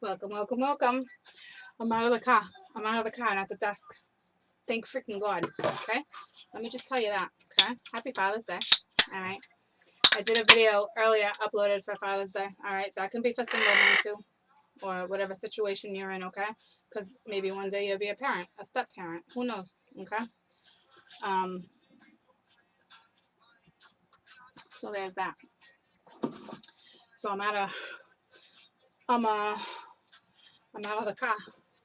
Welcome, welcome, welcome. I'm out of the car. I'm out of the car and at the desk. Thank freaking God. Okay? Let me just tell you that. Okay? Happy Father's Day. All right? I did a video earlier uploaded for Father's Day. All right? That can be for single men too, or whatever situation you're in. Okay? Because maybe one day you'll be a parent, a step parent. Who knows? Okay? Um. So there's that. So I'm uh, I'm out of the car.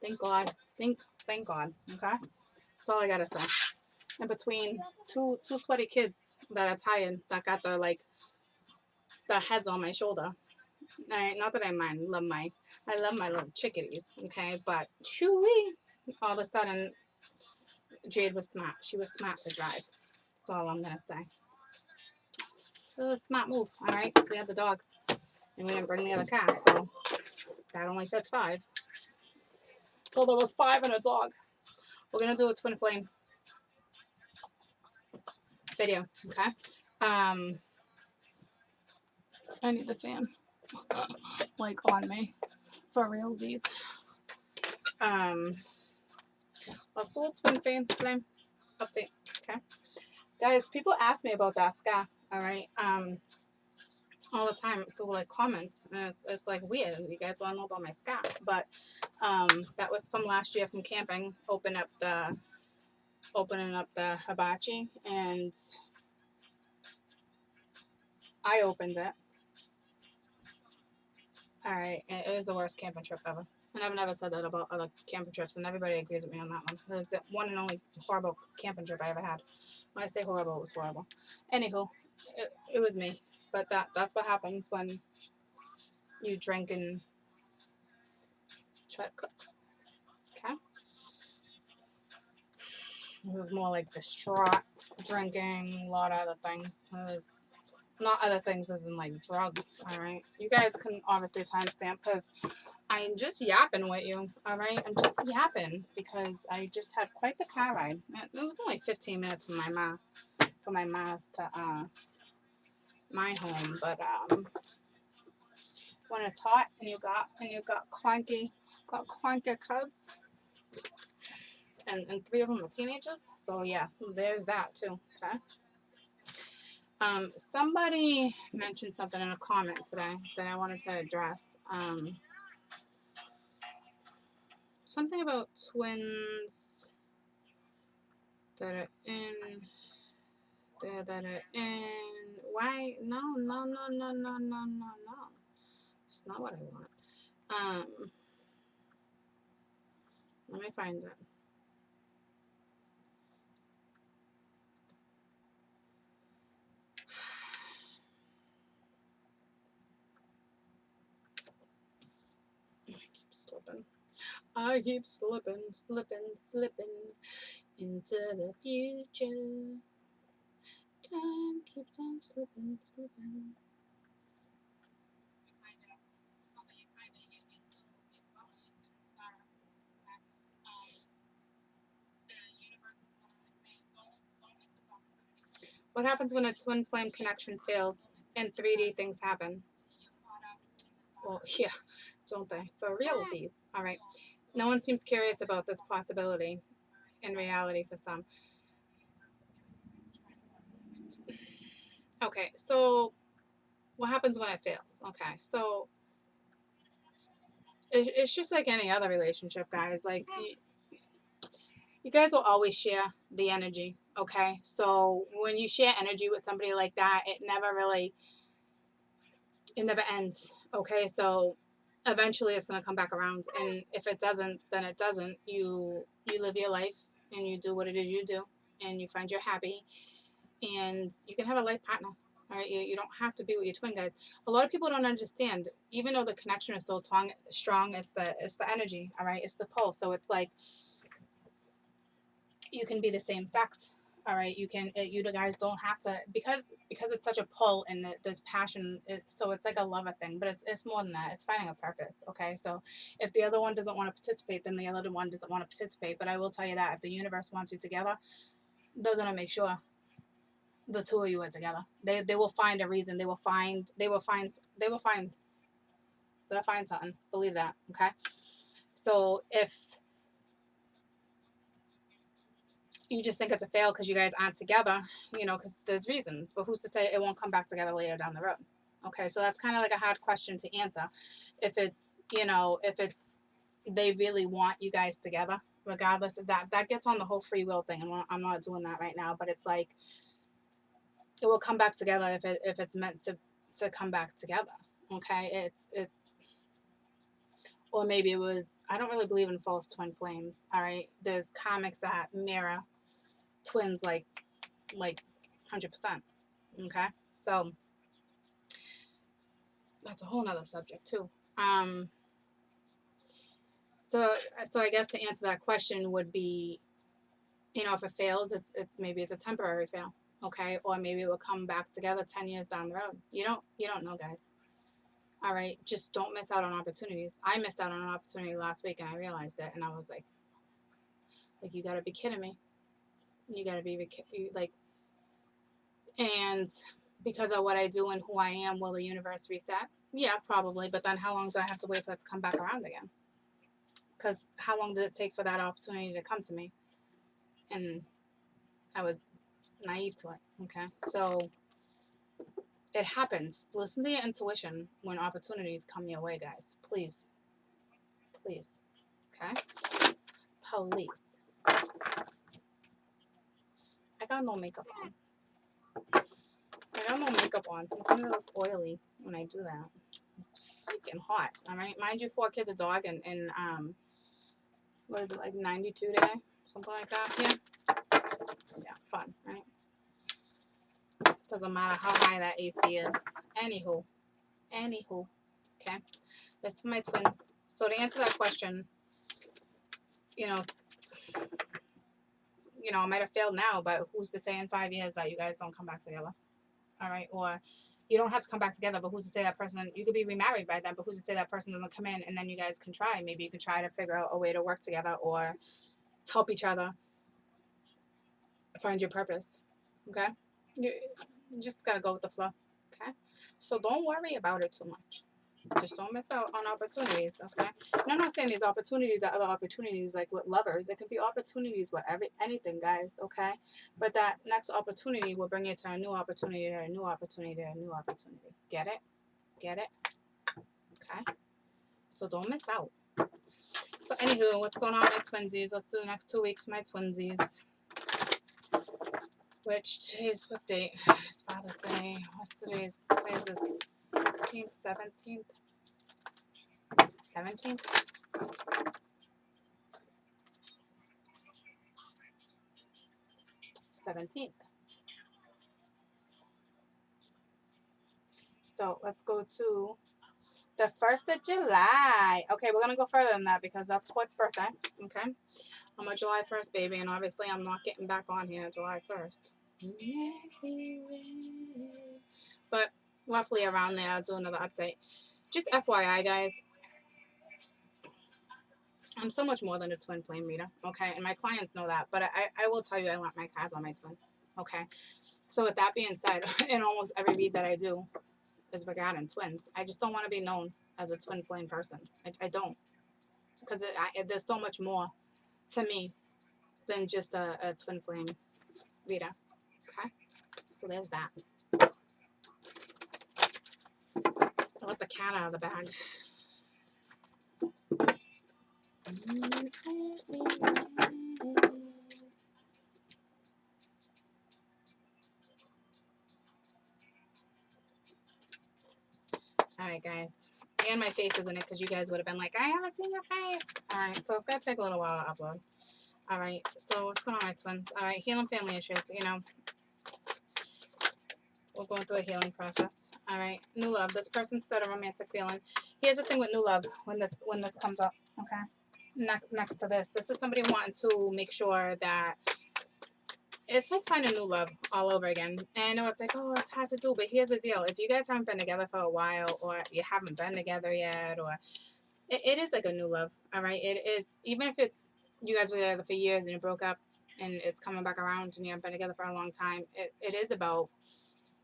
Thank God. Thank God. Okay? That's all I gotta say. And between two sweaty kids that are tired, that got their heads on my shoulder. Not that I mind, I love my little chickadees, okay? But chewy, all of a sudden, Jade was smart. She was smart to drive. That's all I'm gonna say. So a smart move, all right? Because we had the dog, and we didn't bring the other car, so that only fits five. So there was five and a dog. We're gonna do a twin flame video, okay? Um, I need the fan, like on me, for realsies. Um, also twin flame update, okay? Guys, people ask me about that scar, all right? All the time through like comments. And it's like weird. You guys want to know about my scar, but that was from last year from camping. Opening up the hibachi, and I opened it. All right, and it was the worst camping trip ever. And I've never said that about other camping trips, and everybody agrees with me on that one. It was the one and only horrible camping trip I ever had. When I say horrible, it was horrible. Anywho, it was me. But that's what happens when you drink and try to cook. Okay? It was more like distraught, drinking, a lot of other things. It was not other things as in like drugs, all right? You guys can obviously timestamp because I'm just yapping with you, all right? I'm just yapping because I just had quite the car ride. It was only 15 minutes from my ma's to my home, but when it's hot and you got clunky kids, and three of them are teenagers, so yeah, there's that too. Okay. Somebody mentioned something in a comment today that I wanted to address. Something about twins that are in that are in. Why? No, no, no, no, no, no, no, no. It's not what I want. Let me find it. I keep slipping, slipping, slipping into the future. Time keeps on slipping, slipping. What happens when a twin flame connection fails and 3D things happen? Well, yeah, don't they? For realsies. All right. No one seems curious about this possibility in reality for some. Okay, so what happens when it fails? Okay, so it's just like any other relationship, guys. Like, you guys will always share the energy, okay? So when you share energy with somebody like that, it never ends, okay? So eventually it's going to come back around, and if it doesn't, then it doesn't. You live your life and you do what it is you do, and you find you're happy, and you can have a life partner. All right, you don't have to be with your twin, guys. A lot of people don't understand. Even though the connection is so strong, it's the energy. All right, it's the pull. So it's like you can be the same sex. All right, you guys don't have to, because it's such a pull and there's passion. So it's like a lover thing, but it's more than that. It's finding a purpose. Okay, so if the other one doesn't want to participate, then the other one doesn't want to participate. But I will tell you that if the universe wants you together, they're gonna make sure the two of you are together. They will find a reason. They will find They'll find something. Believe that, okay? So if you just think it's a fail because you guys aren't together, you know, because there's reasons, but who's to say it won't come back together later down the road? Okay, so that's kind of like a hard question to answer. If it's, you know, if it's they really want you guys together, regardless of that, that gets on the whole free will thing. And I'm not doing that right now, but it's like it will come back together if it's meant to come back together. Okay, it or maybe it was. I don't really believe in false twin flames. All right, there's comics that mirror twins like 100%. Okay, so that's a whole nother subject too. So I guess to answer that question would be, you know, if it fails, it's maybe it's a temporary fail, okay, or maybe it will come back together 10 years down the road. You don't know, guys. All right, just don't miss out on opportunities. I missed out on an opportunity last week and I realized it, and I was like you got to be kidding me. You got to be like, and because of what I do and who I am, will the universe reset? Yeah, probably. But then how long do I have to wait for it to come back around again? Because how long did it take for that opportunity to come to me? And I was naive to it. Okay, so it happens. Listen to your intuition when opportunities come your way, guys. Please, please. Okay, police. I got no makeup on. I got no makeup on. Sometimes I look oily when I do that. It's freaking hot. All right, mind you, 4 kids, a dog, and what is it, like 92 today, something like that. Yeah, fun, right? Doesn't matter how high that AC is. Anywho, okay. That's for my twins. So to answer that question, you know, I might have failed now, but who's to say in 5 years that you guys don't come back together? All right, or you don't have to come back together, but who's to say that person, you could be remarried by them, but who's to say that person doesn't come in, and then you guys can try. Maybe you can try to figure out a way to work together or help each other find your purpose. Okay, you just gotta go with the flow. Okay, so don't worry about it too much. Just don't miss out on opportunities, okay? And I'm not saying these opportunities are other opportunities like with lovers. It can be opportunities with anything, guys, okay? But that next opportunity will bring you to a new opportunity, to a new opportunity, to a new opportunity. Get it? Get it? Okay? So don't miss out. So anywho, what's going on with my twinsies? Let's do the next 2 weeks for my twinsies. Which today's what date? It's Father's Day. What's today's? Today's the 16th, 17th? 17th? 17th. So let's go to the 1st of July. Okay, we're going to go further than that because that's Court's birthday. Okay. I'm a July 1st baby, and obviously I'm not getting back on here July 1st. But roughly around there, I'll do another update. Just FYI, guys, I'm so much more than a twin flame reader, okay? And my clients know that, but I will tell you I want my cards on my twin, okay? So with that being said, in almost every read that I do is regarding twins. I just don't want to be known as a twin flame person. I don't, because there's so much more to me than just a twin flame reader, okay? So there's that. I'll let the cat out of the bag. Alright, guys. And my face isn't it because you guys would have been like, I haven't seen your face. Alright, so it's going to take a little while to upload. Alright, so what's going on, my twins? Alright, healing family issues. You know, we're going through a healing process. Alright, new love. This person's still a romantic feeling. Here's the thing with new love when this comes up. Okay? Next to this is somebody wanting to make sure that it's like finding new love all over again. And I know it's like, oh, it's hard to do, but here's the deal. If you guys haven't been together for a while, or you haven't been together yet, or it is like a new love, all right? It is, even if it's you guys were together for years and you broke up and it's coming back around and you haven't been together for a long time, it is about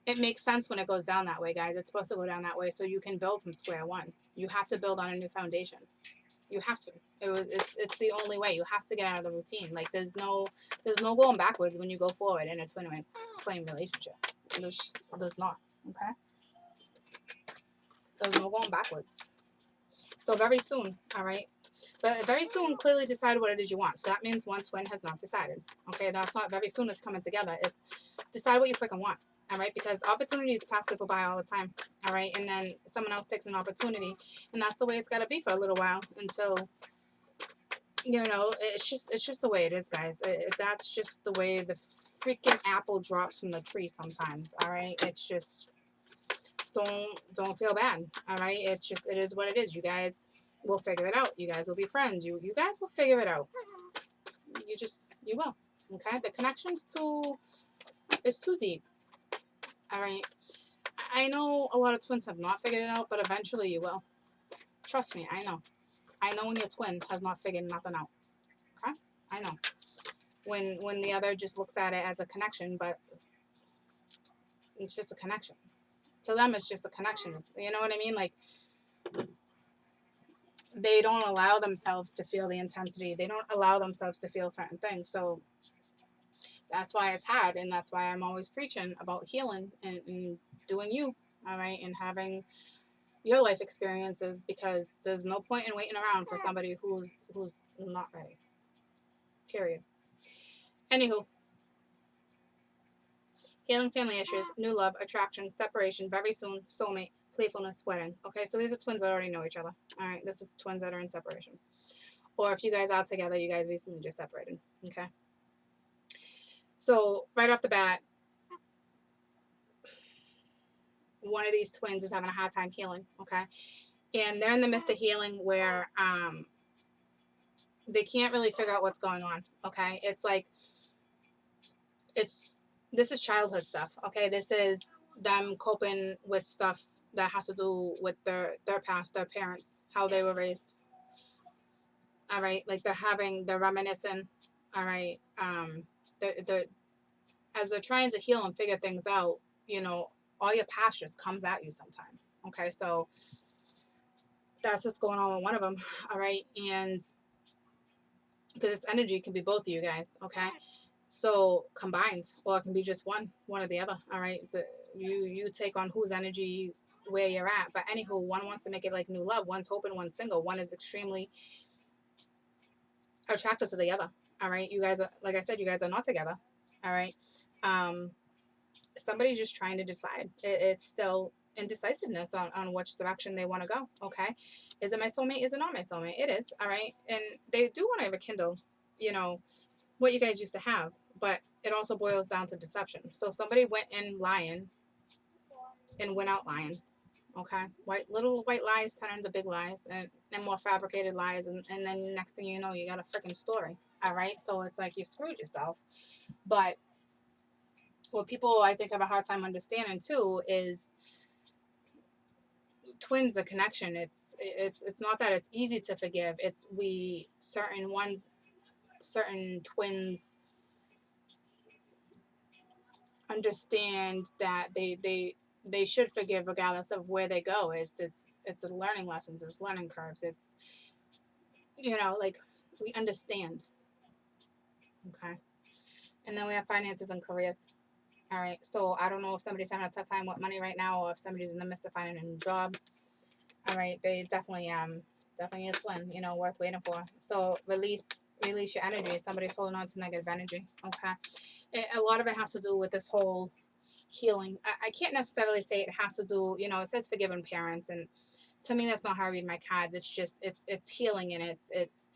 it makes sense when it goes down that way, guys. It's supposed to go down that way so you can build from square one. You have to build on a new foundation. You have to. It's the only way. You have to get out of the routine. Like there's no going backwards when you go forward in a twin flame relationship. There's not. Okay. There's no going backwards. So very soon, all right. But very soon, clearly decide what it is you want. So that means one twin has not decided. Okay, that's not very soon. It's coming together. It's decide what you freaking want. All right, because opportunities pass people by all the time. All right, and then someone else takes an opportunity, and that's the way it's got to be for a little while until it's just the way it is, guys. That's just the way the freaking apple drops from the tree sometimes. All right, it's just don't feel bad. All right, it is what it is. You guys will figure it out. You guys will be friends. You guys will figure it out. You will. Okay, the connection's it's too deep. All right. I know a lot of twins have not figured it out, but eventually you will. Trust me, I know. I know when your twin has not figured nothing out. Okay? I know. When the other just looks at it as a connection, but it's just a connection. To them, it's just a connection. You know what I mean? Like, they don't allow themselves to feel the intensity. They don't allow themselves to feel certain things. So that's why it's hard, and that's why I'm always preaching about healing and doing you, all right, and having your life experiences, because there's no point in waiting around for somebody who's not ready. Period. Anywho, healing family issues, new love, attraction, separation, very soon, soulmate, playfulness, wedding. Okay, so these are twins that already know each other. All right, this is twins that are in separation. Or if you guys are together, you guys recently just separated. Okay. So right off the bat, one of these twins is having a hard time healing. Okay. And they're in the midst of healing where they can't really figure out what's going on. Okay. It's like, this is childhood stuff. Okay. This is them coping with stuff that has to do with their past, their parents, how they were raised. All right. Like they're reminiscing. All right. The as they're trying to heal and figure things out, all your past just comes at you sometimes. Okay. So that's what's going on with one of them. All right. And because this energy can be both of you guys. Okay. So combined, or it can be just one or the other. All right. You take on whose energy where you're at. But anywho, one wants to make it like new love. One's hoping, one's single. One is extremely attracted to the other. All right. You guys are, like I said, you guys are not together. All right. Somebody's just trying to decide. It's still indecisiveness on which direction they want to go. Okay. Is it my soulmate? Is it not my soulmate? It is. All right. And they do want to rekindle, what you guys used to have, but it also boils down to deception. So somebody went in lying and went out lying. Okay. Little white lies turn into big lies and more fabricated lies. And then next thing you know, you got a freaking story. All right. So it's like you screwed yourself. But what people, I think, have a hard time understanding too is twins, the connection. It's not that it's easy to forgive. It's certain twins understand that they should forgive regardless of where they go. It's learning lessons, it's learning curves. It's like we understand. Okay. And then we have finances and careers. All right. So I don't know if somebody's having a tough time with money right now, or if somebody's in the midst of finding a new job. All right. They definitely definitely a twin, worth waiting for. So release your energy. Somebody's holding on to negative energy. Okay. A lot of it has to do with this whole healing. I can't necessarily say it has to do, it says forgiving parents, and to me that's not how I read my cards. It's just it's healing, and it's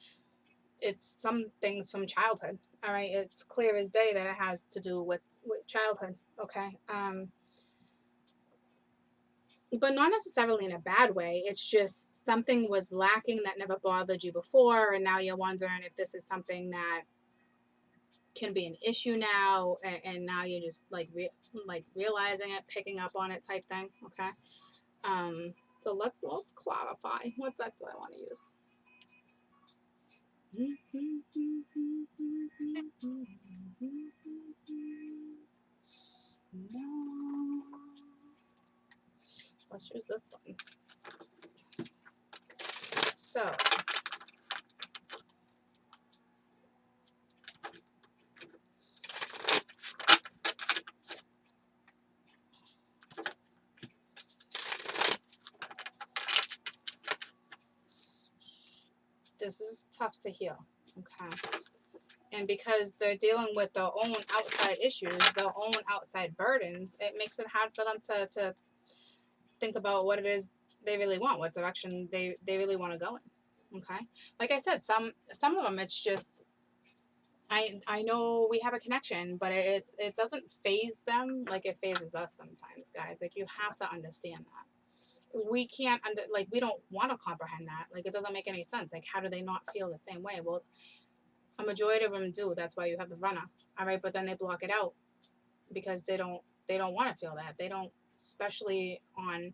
some things from childhood. All right. It's clear as day that it has to do with childhood. Okay. But not necessarily in a bad way. It's just something was lacking that never bothered you before, and now you're wondering if this is something that can be an issue now, and now you're just like realizing it, picking up on it, type thing. Okay. So let's clarify. What deck do I want to use? No. Let's use this one. So, this is tough to heal. Okay. And because they're dealing with their own outside issues, their own outside burdens, it makes it hard for them to think about what it is they really want, what direction they really want to go in. Okay. Like I said, some of them, it's just, I know we have a connection, but it doesn't phase them like it phases us sometimes, guys. Like, you have to understand that. We can't, like, we don't want to comprehend that. Like, it doesn't make any sense. Like, how do they not feel the same way? Well, a majority of them do. That's why you have the runner. All right. But then they block it out because they don't want to feel that. They don't, especially on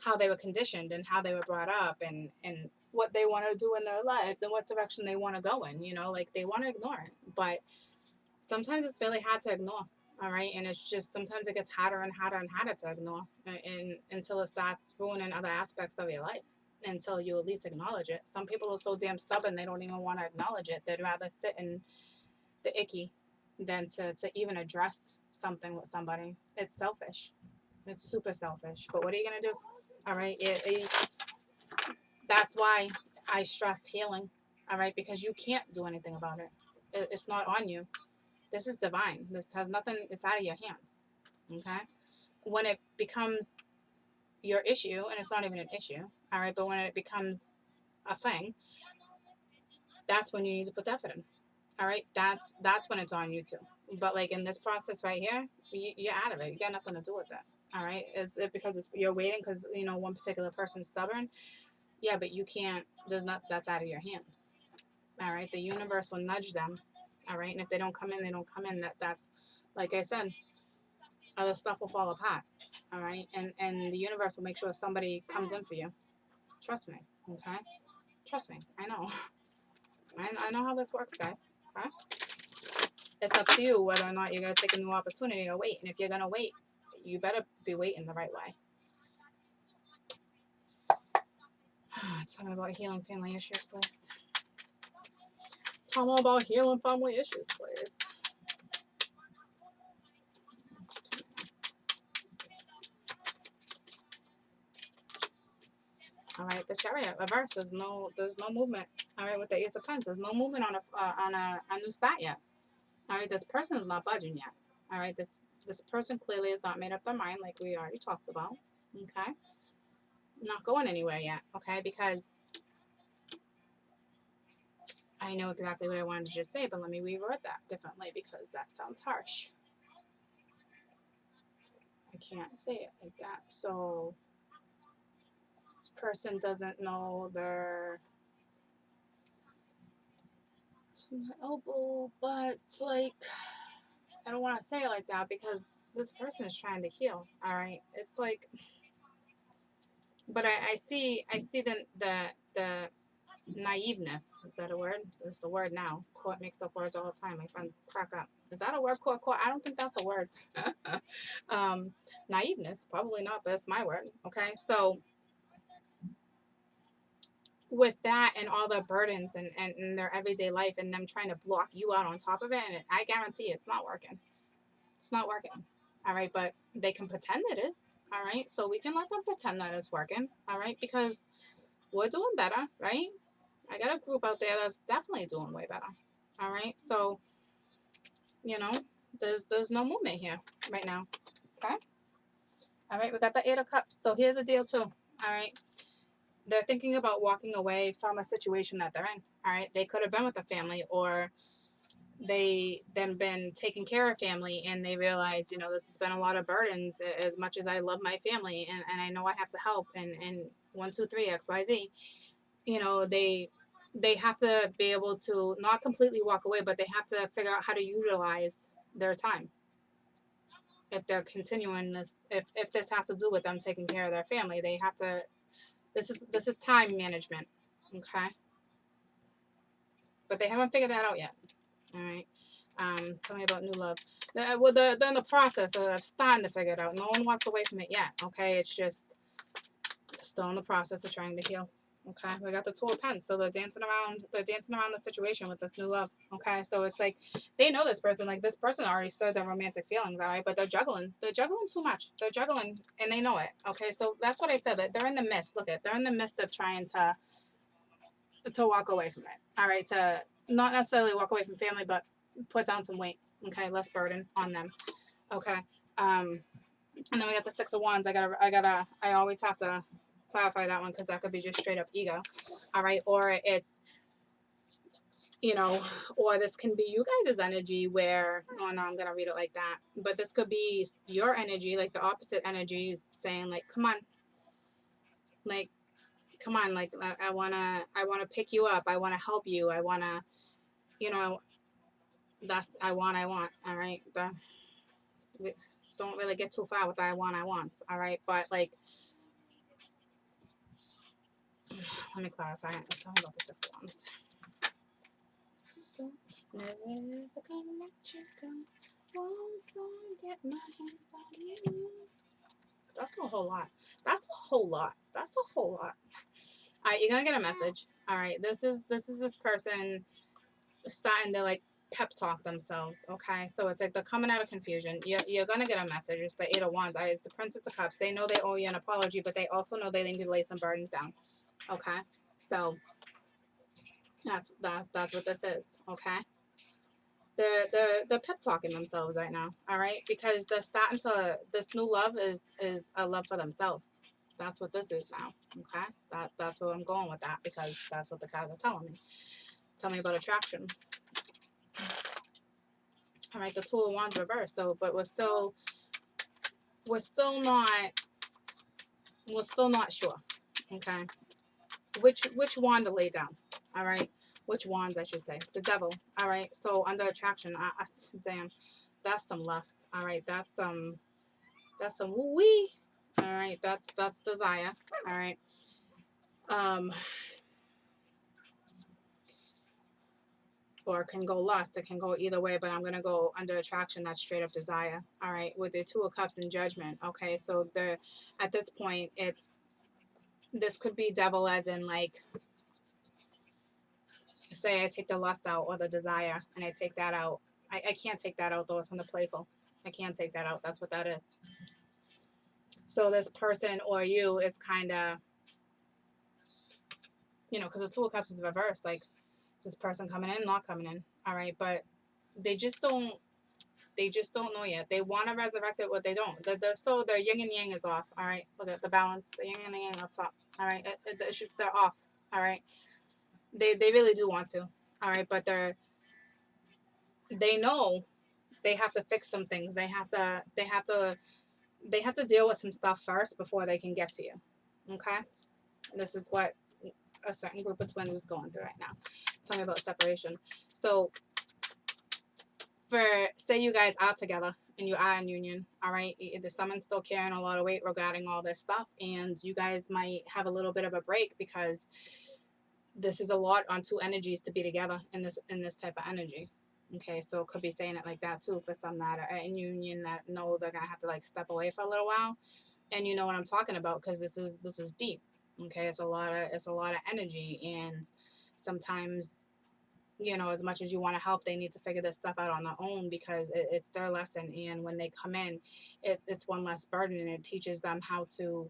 how they were conditioned and how they were brought up, and what they want to do in their lives and what direction they want to go in, like they want to ignore it. But sometimes it's really hard to ignore. All right. And it's just, sometimes it gets harder and harder and harder to ignore, and until it starts ruining other aspects of your life, until you at least acknowledge it. Some people are so damn stubborn, they don't even want to acknowledge it. They'd rather sit in the icky than to even address something with somebody. It's selfish. It's super selfish. But what are you going to do? All right. That's why I stress healing. All right. Because you can't do anything about it. It's not on you. This is divine. This has nothing, it's out of your hands. Okay? When it becomes your issue, and it's not even an issue, all right, but when it becomes a thing, that's when you need to put the effort in. All right? That's when it's on you too. But like in this process right here, you're out of it. You got nothing to do with that. All right? Is it because you're waiting because, one particular person's stubborn? Yeah, but you can't, that's out of your hands. All right? The universe will nudge them. All right? And if they don't come in, they don't come in. That's, like I said, other stuff will fall apart. All right. And the universe will make sure somebody comes in for you. Trust me. Okay. Trust me. I know. I know how this works, guys. Okay. It's up to you whether or not you're going to take a new opportunity or wait. And if you're going to wait, you better be waiting the right way. Tell me about healing family issues, please. Tell me about healing family issues, please. All right, the Chariot reverse. There's no movement. All right, with the Ace of Pentacles, there's no movement on a new start yet. All right, this person is not budging yet. All right, this person clearly has not made up their mind, like we already talked about. Okay, not going anywhere yet. Okay, because I know exactly what I wanted to just say, but let me reword that differently because that sounds harsh. I can't say it like that. So this person doesn't know their elbow, but it's like, I don't want to say it like that because this person is trying to heal. All right, it's like, but I see the naiveness. Is that a word? It's a word now. Court makes up words all the time. My friends crack up. Is that a word? Court? I don't think that's a word. Naiveness, probably not, but it's my word. Okay, so with that and all the burdens and their everyday life and them trying to block you out on top of it, and I guarantee it's not working. It's not working. All right, but they can pretend it is. All right, so we can let them pretend that it's working. All right, because we're doing better, right? I got a group out there that's definitely doing way better. All right, so there's no movement here right now. Okay. All right, we got the Eight of Cups. So here's the deal too. All right, they're thinking about walking away from a situation that they're in. All right, they could have been with a family, or they then been taking care of family, and they realize, this has been a lot of burdens. As much as I love my family, and I know I have to help, and 1, 2, 3 XYZ. They have to be able to not completely walk away, but they have to figure out how to utilize their time. If they're continuing this, if this has to do with them taking care of their family, they have to, this is time management. Okay. But they haven't figured that out yet. All right. Tell me about new love. Well, they're in the process of starting to figure it out. No one walked away from it yet. Okay, it's just still in the process of trying to heal. Okay, we got the Two of Pens, so they're dancing around. They're dancing around the situation with this new love. Okay, so it's like they know this person. Like this person already stirred their romantic feelings, all right. But they're juggling. They're juggling too much. They're juggling, and they know it. Okay, so that's what I said. That they're in the midst. Look at, they're in the midst of trying to walk away from it. All right, to not necessarily walk away from family, but put down some weight. Okay, less burden on them. Okay, and then we got the Six of Wands. I always have to clarify that one because that could be just straight up ego. All right, or it's, you know, or this can be you guys' energy where, oh no, I'm gonna read it like that, but this could be your energy, like the opposite energy, saying like, like, come on, like I wanna pick you up, I wanna help you, I wanna, you know, that's I want. All right, don't really get too far with I want. All right, but like, let me clarify. I'm talking about the Six of Wands. So never gonna let you go. Once I get my hands on you. That's a whole lot. That's a whole lot. That's a whole lot. All right, you're gonna get a message. All right, this is this person starting to like pep talk themselves. Okay, so it's like they're coming out of confusion. You're gonna get a message. It's the Eight of Wands. It's the Princess of Cups. They know they owe you an apology, but they also know they need to lay some burdens down. Okay, so that's what this is. Okay. They're pep talking themselves right now, all right? Because they're starting to, this new love is a love for themselves. That's what this is now, okay? That's where I'm going with that because that's what the cards are telling me. Tell me about attraction. All right, the Two of Wands reversed. So, but we're still not sure, okay? Which wand to lay down, all right? Which wands, I should say. The Devil, all right? So under attraction, damn, that's some lust, all right? That's some woo-wee. All right, that's desire. All right. Um, or it can go lust. It can go either way, but I'm gonna go under attraction. That's straight up desire. All right, with the Two of Cups and Judgment. Okay, so at this point, this could be devil as in like, say I take the lust out or the desire and I take that out. I can't take that out though. It's on the playful. I can't take that out. That's what that is. So this person or you is kind of, you know, because the Two of Cups is reversed. Like, is this person coming in, not coming in? All right, but they just don't know yet. They want to resurrect it, but they don't. So their yin and yang is off. All right, look at the balance, the yin and the yang up top. All right, they're off. All right, they really do want to. All right, but they know they have to fix some things. They have to deal with some stuff first before they can get to you. Okay, this is what a certain group of twins is going through right now. Tell me about separation. So for, say you guys are together and you are in union, all right, someone's still carrying a lot of weight regarding all this stuff, and you guys might have a little bit of a break because this is a lot on two energies to be together in this type of energy. Okay, so it could be saying it like that too for some that are in union that know they're gonna have to like step away for a little while, and you know what I'm talking about because this is deep. Okay, it's a lot of energy, and sometimes, you know, as much as you want to help, they need to figure this stuff out on their own because it's their lesson. And when they come in, it's one less burden, and it teaches them how to.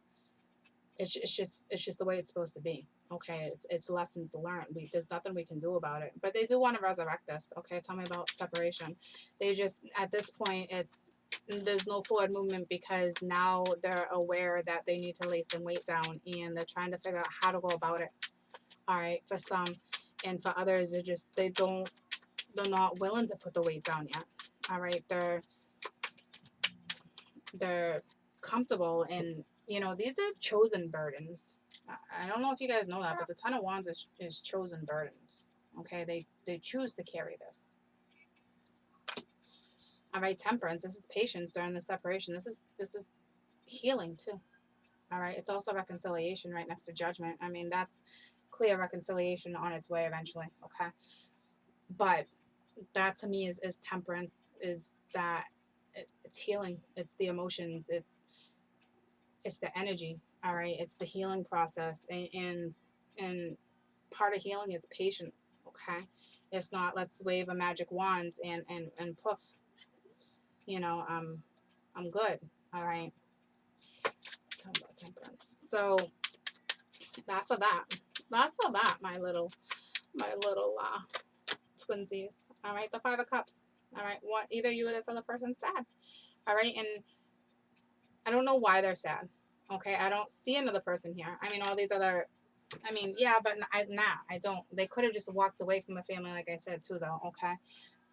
It's just the way it's supposed to be. Okay, it's lessons learned. There's nothing we can do about it. But they do want to resurrect this. Okay, tell me about separation. They just, at this point, there's no forward movement because now they're aware that they need to lay some weight down, and they're trying to figure out how to go about it. All right, for some, and for others, they're not willing to put the weight down yet. All right, they're comfortable, and you know, these are chosen burdens. I don't know if you guys know that, but the Ten of Wands is chosen burdens. Okay, they choose to carry this. All right, Temperance. This is patience during the separation. This is healing too. All right, it's also reconciliation right next to Judgment. I mean, that's clear reconciliation on its way eventually. Okay, but that to me is temperance, is that it's healing, it's the emotions, it's the energy. All right, it's the healing process, and part of healing is patience. Okay, it's not let's wave a magic wand and poof, you know, I'm good. All right, tell me about temperance. So that's all that. That's all that, my little twinsies. All right, the Five of Cups. All right, what either you or this other person's sad. All right, and I don't know why they're sad. Okay, I don't see another person here. I mean, all these other. I mean, yeah, but I don't. They could have just walked away from the family, like I said too, though. Okay,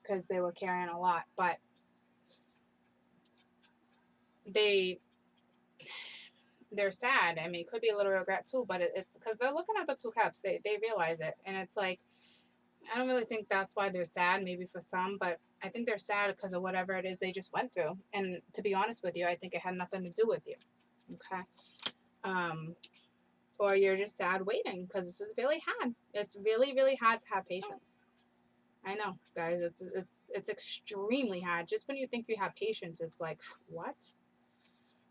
because they were carrying a lot, but they they're sad. I mean, it could be a little regret too, but it's because they're looking at the Two Cups. They realize it, and it's like I don't really think that's why they're sad. Maybe for some, but I think they're sad because of whatever it is they just went through. And to be honest with you, I think it had nothing to do with you. Okay. Um, or you're just sad waiting because this is really hard. It's really, really hard to have patience. I know, guys. It's extremely hard. Just when you think you have patience, it's like what?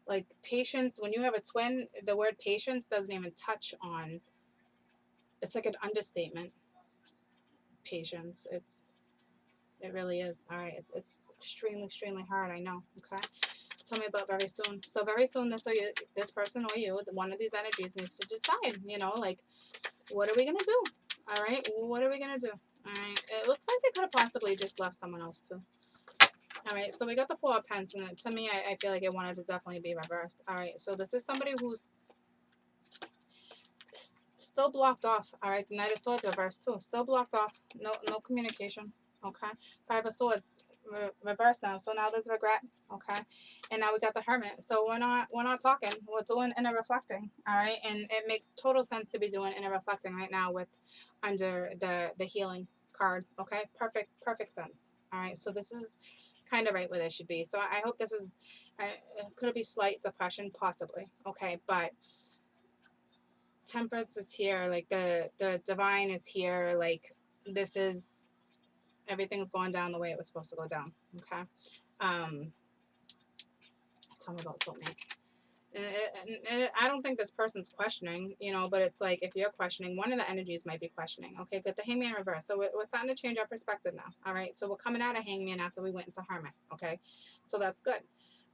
Like patience. When you have a twin, the word patience doesn't even touch on. It's like an understatement. Patience. It really is. All right. It's extremely, extremely hard. I know. Okay. Tell me about very soon. So very soon, this person or you, one of these energies needs to decide. You know, like what are we gonna do? All right. What are we gonna do? All right. It looks like they could have possibly just left someone else too. All right. So we got the Four of Pence, and to me, I feel like it wanted to definitely be reversed. All right. So this is somebody who's still blocked off. All right. The Knight of Swords reversed too. Still blocked off. No communication. Okay. Five of Swords reversed now. So now there's regret. Okay. And now we got the Hermit. So we're not talking. We're doing inner reflecting. All right. And it makes total sense to be doing inner reflecting right now with under the healing card. Okay. Perfect sense. All right. So this is kind of right where they should be. So I hope this is could it be slight depression possibly. Okay. But temperance is here, like the divine is here, like this is everything's going down the way it was supposed to go down. Okay. um Tell me about soulmate. And I don't think this person's questioning, but it's like if you're questioning, one of the energies might be questioning. Okay, good. The Hangman reverse. So we're starting to change our perspective now. All right. So we're coming out of Hangman after we went into Hermit. Okay. So that's good.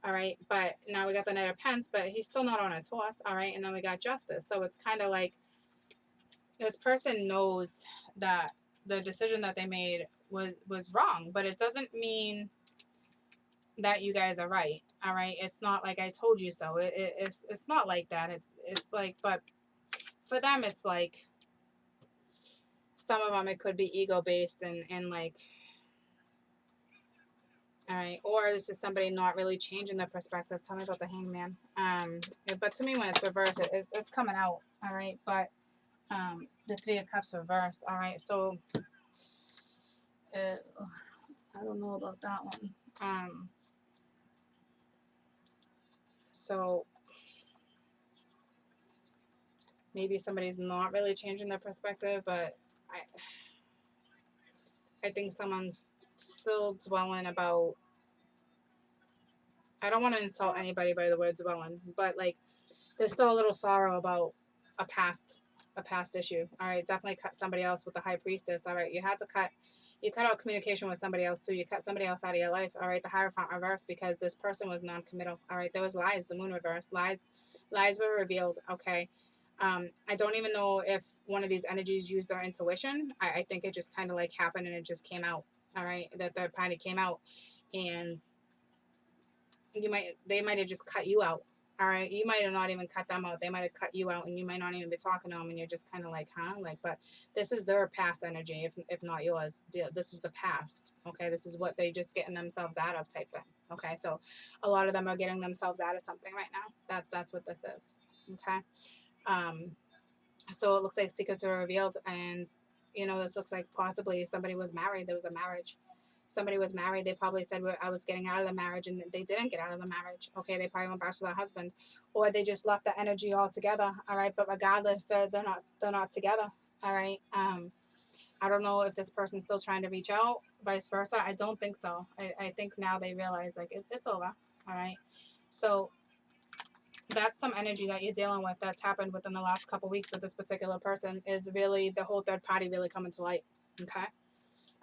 All right. But now we got the Knight of Pence, but he's still not on his horse. All right. And then we got Justice. So it's kind of like this person knows that the decision that they made was wrong, but it doesn't mean that you guys are right. All right, it's not like I told you so. It's not like that. It's like, but for them, it's like some of them it could be ego based and like, all right, or this is somebody not really changing their perspective. Tell me about the Hangman. But to me, when it's reversed, it's coming out. All right, but the Three of Cups reversed. All right, so. I don't know about that one. So maybe somebody's not really changing their perspective, but I think someone's still dwelling about. I don't want to insult anybody by the word dwelling, but like there's still a little sorrow about a past issue. All right, definitely cut somebody else with the High Priestess. All right, you cut out communication with somebody else too. You cut somebody else out of your life. All right, the Hierophant reversed because this person was non-committal. All right, there was lies. The Moon reversed. Lies were revealed. Okay. I don't even know if one of these energies used their intuition. I think it just kind of like happened and it just came out. All right, the third party came out, and they might have just cut you out. All right, you might have not even cut them out. They might have cut you out, and you might not even be talking to them, and you're just kind of like, huh? Like, but this is their past energy, if not yours. This is the past. Okay, this is what they just getting themselves out of type thing. Okay, so a lot of them are getting themselves out of something right now. That's what this is. Okay, so it looks like secrets are revealed, and this looks like possibly somebody was married. There was a marriage. Somebody was married. They probably said, well, I was getting out of the marriage, and they didn't get out of the marriage. Okay, they probably went back to their husband, or they just left the energy altogether. All right, but regardless, they're not together. All right. I don't know if this person's still trying to reach out, vice versa. I don't think so. I think now they realize like it's over. All right. So that's some energy that you're dealing with that's happened within the last couple weeks with this particular person, is really the whole third party really coming to light. Okay.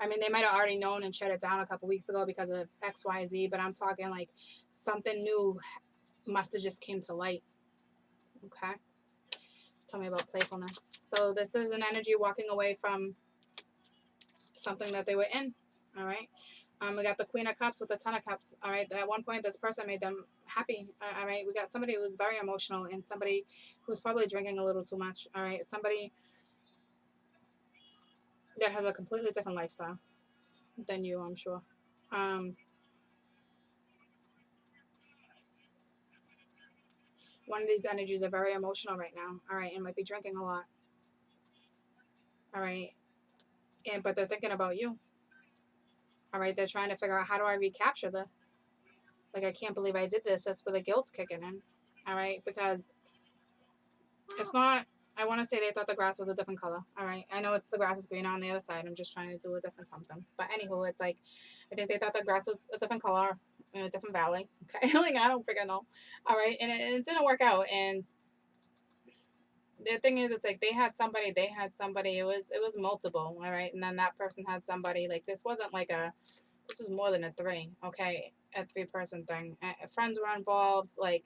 I mean, they might have already known and shut it down a couple weeks ago because of X, Y, Z, but I'm talking like something new must have just came to light. Okay. Tell me about playfulness. So this is an energy walking away from something that they were in. All right. We got the Queen of Cups with the Ten of Cups. All right. At one point, this person made them happy. All right. We got somebody who was very emotional and somebody who's probably drinking a little too much. All right. Somebody that has a completely different lifestyle than you, I'm sure. Um, One of these energies are very emotional right now. All right. And might be drinking a lot. All right. But they're thinking about you. All right. They're trying to figure out, how do I recapture this? Like, I can't believe I did this. That's where the guilt's kicking in. All right. Because it's not, I want to say they thought the grass was a different color. All right. I know it's the grass is greener on the other side. I'm just trying to do a different something. But anywho, it's like, I think they thought the grass was a different color in a different valley. Okay. Like, I don't freaking know. All right. And it didn't work out. And the thing is, it's like they had somebody, it was multiple. All right. And then that person had somebody. Like, this wasn't like this was more than a three. Okay. A 3-person thing. Friends were involved. Like,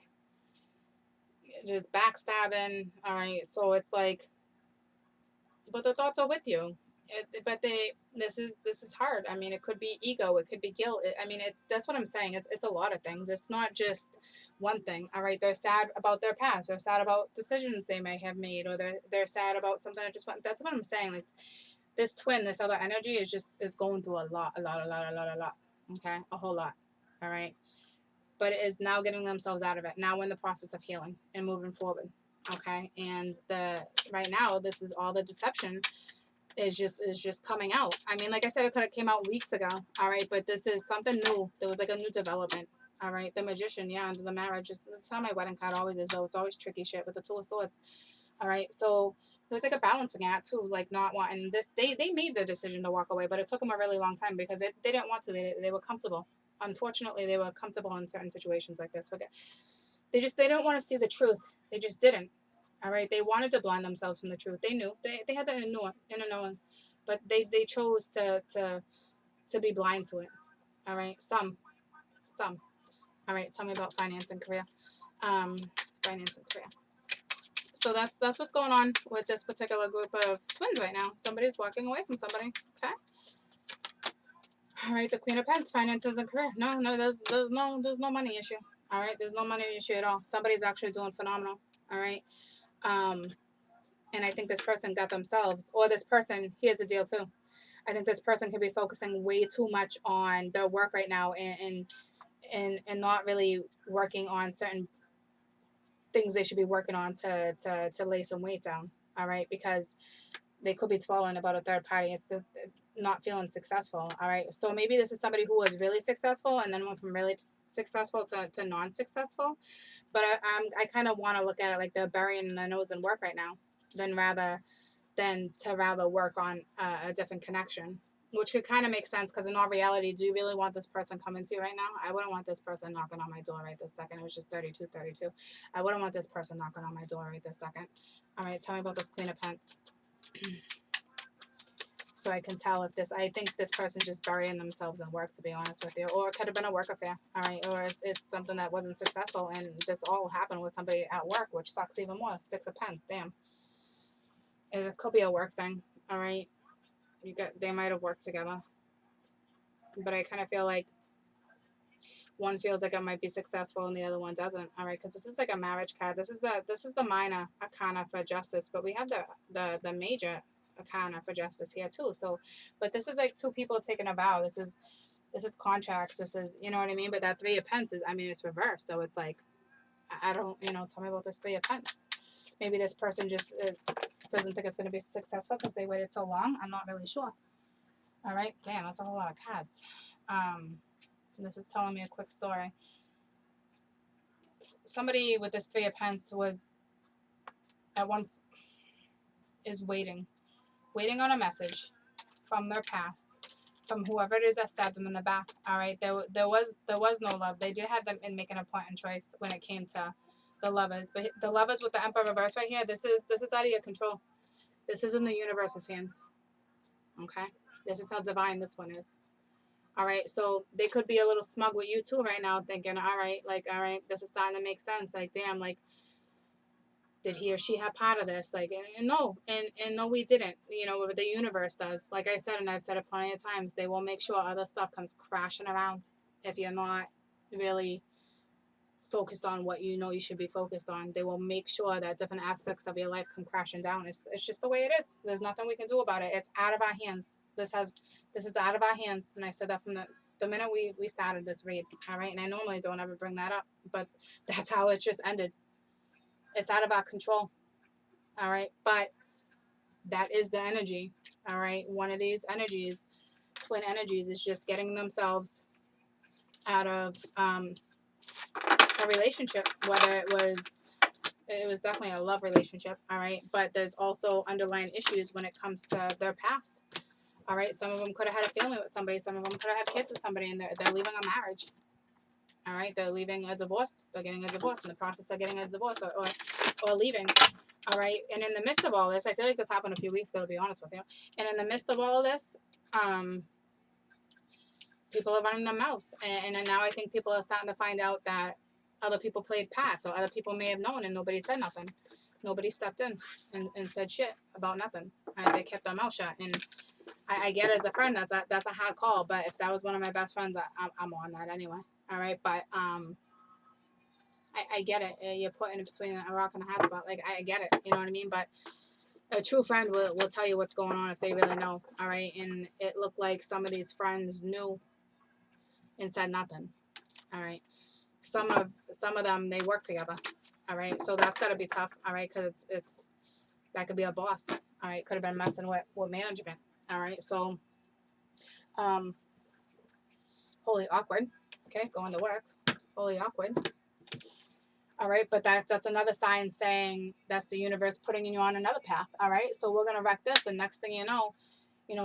just backstabbing. All right. So it's like, but the thoughts are with you. This is hard. I mean, it could be ego, it could be guilt. That's what I'm saying. It's a lot of things. It's not just one thing. All right, they're sad about their past. They're sad about decisions they may have made, or they're sad about something that just went. That's what I'm saying. Like, this twin, this other energy is going through a lot. Okay, a whole lot. All right, but it is now getting themselves out of it. Now we're in the process of healing and moving forward. Okay, and the right now, this is all the deception is just coming out. I mean, like I said, it could have came out weeks ago. All right, but this is something new. There was like a new development. All right, the Magician, yeah, under the marriage. That's how my wedding card always is. Though it's always tricky shit with the Two of Swords. All right, so it was like a balancing act too, like not wanting this. They made the decision to walk away, but it took them a really long time because they didn't want to. They were comfortable. Unfortunately, they were comfortable in certain situations like this. Okay, they didn't want to see the truth. They just didn't. All right, they wanted to blind themselves from the truth. They knew they had that inner knowing, but they chose to be blind to it. All right, some. All right, tell me about finance and career. Um, Finance and career. So that's what's going on with this particular group of twins right now. Somebody's walking away from somebody. Okay. All right, the Queen of Pentacles, finances and career. No, there's no money issue. All right, there's no money issue at all. Somebody's actually doing phenomenal. All right. And I think this person got themselves, or this person, here's the deal too. I think this person could be focusing way too much on their work right now and not really working on certain things they should be working on to lay some weight down. All right, because they could be dwelling about a third party. It's not feeling successful. All right, so maybe this is somebody who was really successful and then went from really successful to non-successful. But I kind of want to look at it like they're burying their nose in work right now, than to rather work on a different connection, which could kind of make sense because in all reality, do you really want this person coming to you right now? I wouldn't want this person knocking on my door right this second. It was just 32. I wouldn't want this person knocking on my door right this second. All right, tell me about this Queen of Pentacles. So I can tell if I think this person just burying themselves in work, to be honest with you. Or it could have been a work affair, all right? Or it's something that wasn't successful and this all happened with somebody at work, which sucks even more. 6 of Pentacles, damn. It could be a work thing, all right? They might have worked together. But I kind of feel like one feels like it might be successful and the other one doesn't, all right? Because this is like a marriage card. This is the minor arcana for justice, but we have the major arcana for justice here too. So, but this is like two people taking a vow. This is contracts. This is, you know what I mean? But that 3 of Pentacles, it's reversed. So it's like, I don't, tell me about this 3 of Pentacles. Maybe this person just doesn't think it's going to be successful because they waited so long. I'm not really sure. All right. Damn, that's a whole lot of cards. This is telling me a quick story. Somebody with this 3 of Pentacles is waiting on a message. from their past, from whoever it is that stabbed them in the back. All right, there was no love. They did have them in making a point and choice when it came to the lovers, but the lovers with the Emperor reverse right here. This is out of your control. This is in the universe's hands. Okay, this is how divine this one is. All right, so they could be a little smug with you too right now, thinking, all right, this is starting to make sense. Like, damn, like, did he or she have part of this? Like, and no, and no, we didn't. You know, the universe does. Like I said, and I've said it plenty of times, they will make sure other stuff comes crashing around if you're not really focused on what you know you should be focused on. They will make sure that different aspects of your life come crashing down. It's just the way it is. There's nothing we can do about it. It's out of our hands. This is out of our hands. And I said that from the minute we started this read. All right. And I normally don't ever bring that up, but that's how it just ended. It's out of our control. All right. But that is the energy. All right. One of these energies, twin energies, is just getting themselves out of a relationship, whether it was definitely a love relationship. All right. But there's also underlying issues when it comes to their past. All right. Some of them could have had a family with somebody. Some of them could have had kids with somebody, and they're leaving a marriage. All right. They're leaving a divorce. They're getting a divorce in the process of getting a divorce or leaving. All right. And in the midst of all this, I feel like this happened a few weeks ago, to be honest with you. And in the midst of all of this, people are running their mouths. And now I think people are starting to find out that other people played parts, or other people may have known and nobody said nothing. Nobody stepped in and said shit about nothing. They kept their mouth shut. And I get it as a friend, that's a hard call. But if that was one of my best friends, I'm on that anyway. All right. But I get it. You're put in between a rock and a hard spot. Like, I get it. You know what I mean? But a true friend will tell you what's going on if they really know. All right. And it looked like some of these friends knew and said nothing. All right. Some of them, they work together. All right. So that's got to be tough. All right. Because it's that could be a boss. All right. Could have been messing with management. All right. So, wholly awkward. Okay. Going to work. Wholly awkward. All right. But that's another sign saying that's the universe putting you on another path. All right. So we're going to wreck this. And next thing you know,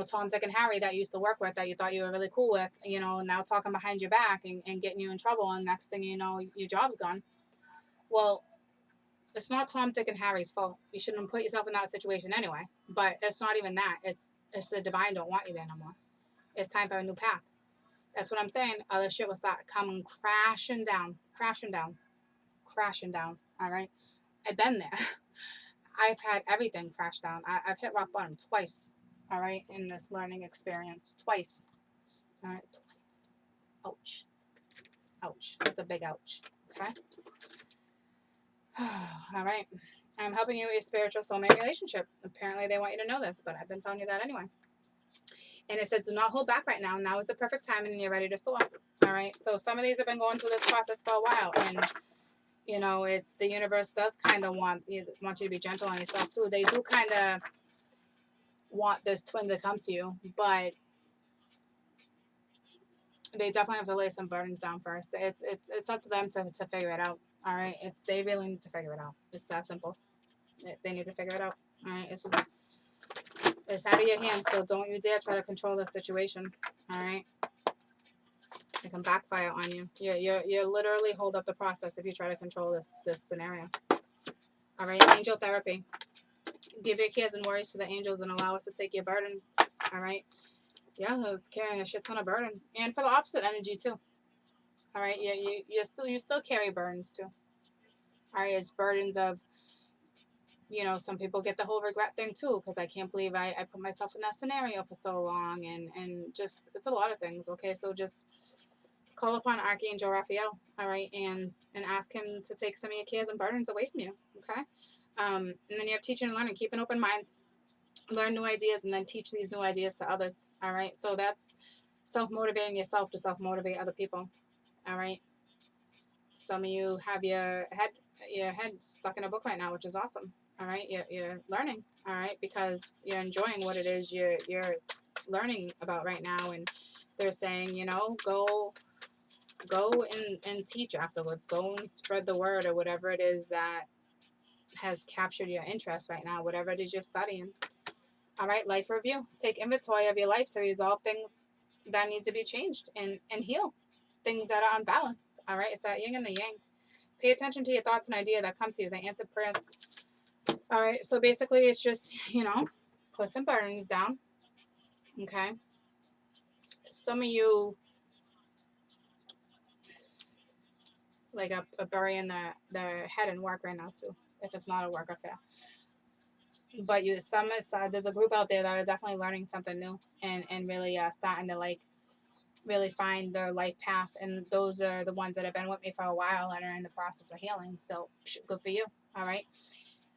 Tom, Dick, and Harry that you used to work with, that you thought you were really cool with, now talking behind your back and getting you in trouble. And next thing you know, your job's gone. Well, it's not Tom, Dick, and Harry's fault. You shouldn't have put yourself in that situation anyway. But it's not even that. It's the divine don't want you there no more. It's time for a new path. That's what I'm saying. Other shit will start coming crashing down. All right? I've been there. I've had everything crash down. I've hit rock bottom twice. All right? In this learning experience. Twice. All right? Twice. Ouch. Ouch. That's a big ouch. Okay? All right. I'm helping you with your spiritual soulmate relationship. Apparently they want you to know this, but I've been telling you that anyway. And it says, do not hold back right now. Now is the perfect time and you're ready to soar. All right. So some of these have been going through this process for a while. And, it's the universe does kind of want you to be gentle on yourself too. They do kind of want this twin to come to you, but they definitely have to lay some burdens down first. It's up to them to figure it out. All right. They really need to figure it out. It's that simple. They need to figure it out. All right. It's out of your hands, so don't you dare try to control the situation. All right. It can backfire on you. You literally hold up the process if you try to control this scenario. All right. Angel therapy. Give your cares and worries to the angels and allow us to take your burdens. All right. Yeah, it's carrying a shit ton of burdens, and for the opposite energy too. All right. Yeah, you still carry burdens too. All right. It's burdens of, some people get the whole regret thing too, because I can't believe I put myself in that scenario for so long, and just, it's a lot of things. Okay, so just call upon Archangel Raphael, all right, and ask him to take some of your cares and burdens away from you. Okay, and then you have teaching and learning. Keep an open mind, learn new ideas, and then teach these new ideas to others. All right, so that's self-motivating yourself to self-motivate other people. All right. Some of you have your head stuck in a book right now, which is awesome. All right, you're learning. All right, because you're enjoying what it is you're learning about right now, and they're saying, go and teach afterwards. Go and spread the word, or whatever it is that has captured your interest right now. Whatever it is you're studying. All right, life review. Take inventory of your life to resolve things that needs to be changed and heal things that are unbalanced. All right, it's that yin and the yang. Pay attention to your thoughts and ideas that come to you. They answer prayers. All right, so basically it's just, put some burdens down. Okay. Some of you like a burying their head in work right now too, if it's not a work affair. But there's a group out there that are definitely learning something new and really starting to like really find their life path, and those are the ones that have been with me for a while and are in the process of healing. So good for you. All right.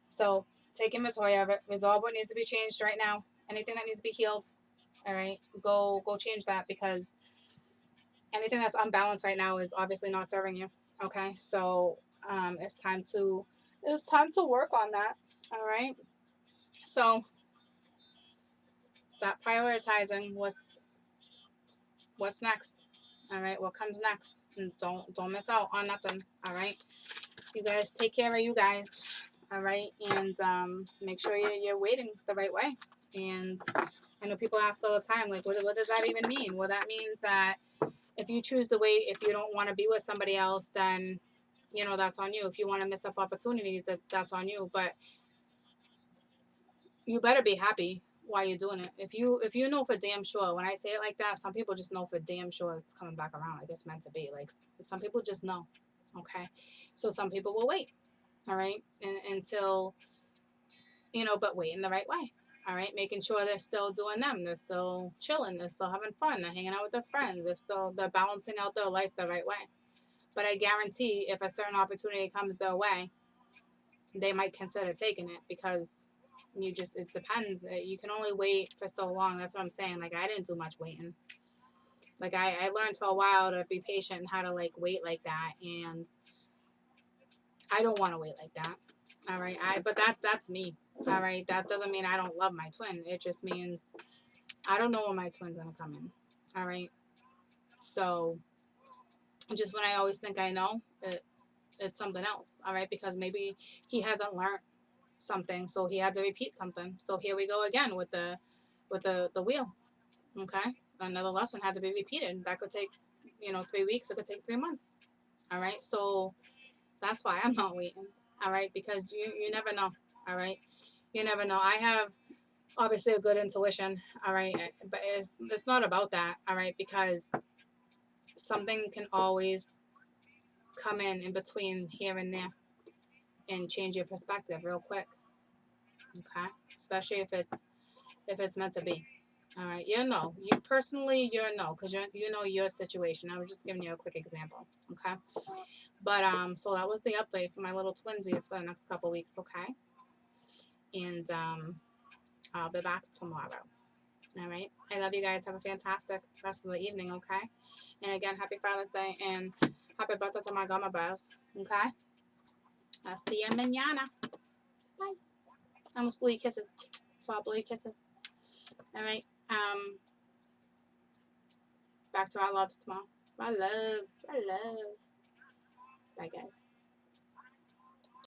So take inventory of it. Resolve what needs to be changed right now. Anything that needs to be healed. All right. Go change that, because anything that's unbalanced right now is obviously not serving you. Okay. So it's time to work on that. All right. So stop prioritizing what's next. All right. What comes next. And don't miss out on nothing. All right. You guys take care of you guys. All right. And make sure you're waiting the right way. And I know people ask all the time, like, what does that even mean? Well, that means that if you choose to wait, if you don't want to be with somebody else, then, that's on you. If you want to miss up opportunities, that's on you. But you better be happy while you're doing it. If you know for damn sure, when I say it like that, some people just know for damn sure it's coming back around. Like it's meant to be. Like some people just know. Okay. So some people will wait. All right. Until, but wait in the right way. All right, making sure they're still doing them. They're still chilling. They're still having fun. They're hanging out with their friends. They're balancing out their life the right way. But I guarantee if a certain opportunity comes their way, they might consider taking it, because it depends. You can only wait for so long. That's what I'm saying. Like I didn't do much waiting. Like I learned for a while to be patient and how to like wait like that. And I don't want to wait like that. All right. But that's me. All right. That doesn't mean I don't love my twin. It just means I don't know when my twin's gonna come in. All right. So just when I always think I know, it's something else. All right. Because maybe he hasn't learned something, so he had to repeat something. So here we go again with the wheel. Okay. Another lesson had to be repeated. That could take 3 weeks. It could take 3 months. All right. So that's why I'm not waiting. All right. Because you never know. All right. You never know. I have obviously a good intuition. All right. But it's not about that. All right. Because something can always come in between here and there and change your perspective real quick. Okay. Especially if it's meant to be. All right. You personally, because you know your situation. I was just giving you a quick example. Okay. But so that was the update for my little twinsies for the next couple weeks. Okay. And I'll be back tomorrow. All right. I love you guys. Have a fantastic rest of the evening. Okay. And again, happy Father's Day and happy birthday to my gumma bears. Okay. I'll see you mañana. Bye. I almost blew you kisses. So I'll blow you kisses. All right. Back to our loves tomorrow. My love. Bye, guys.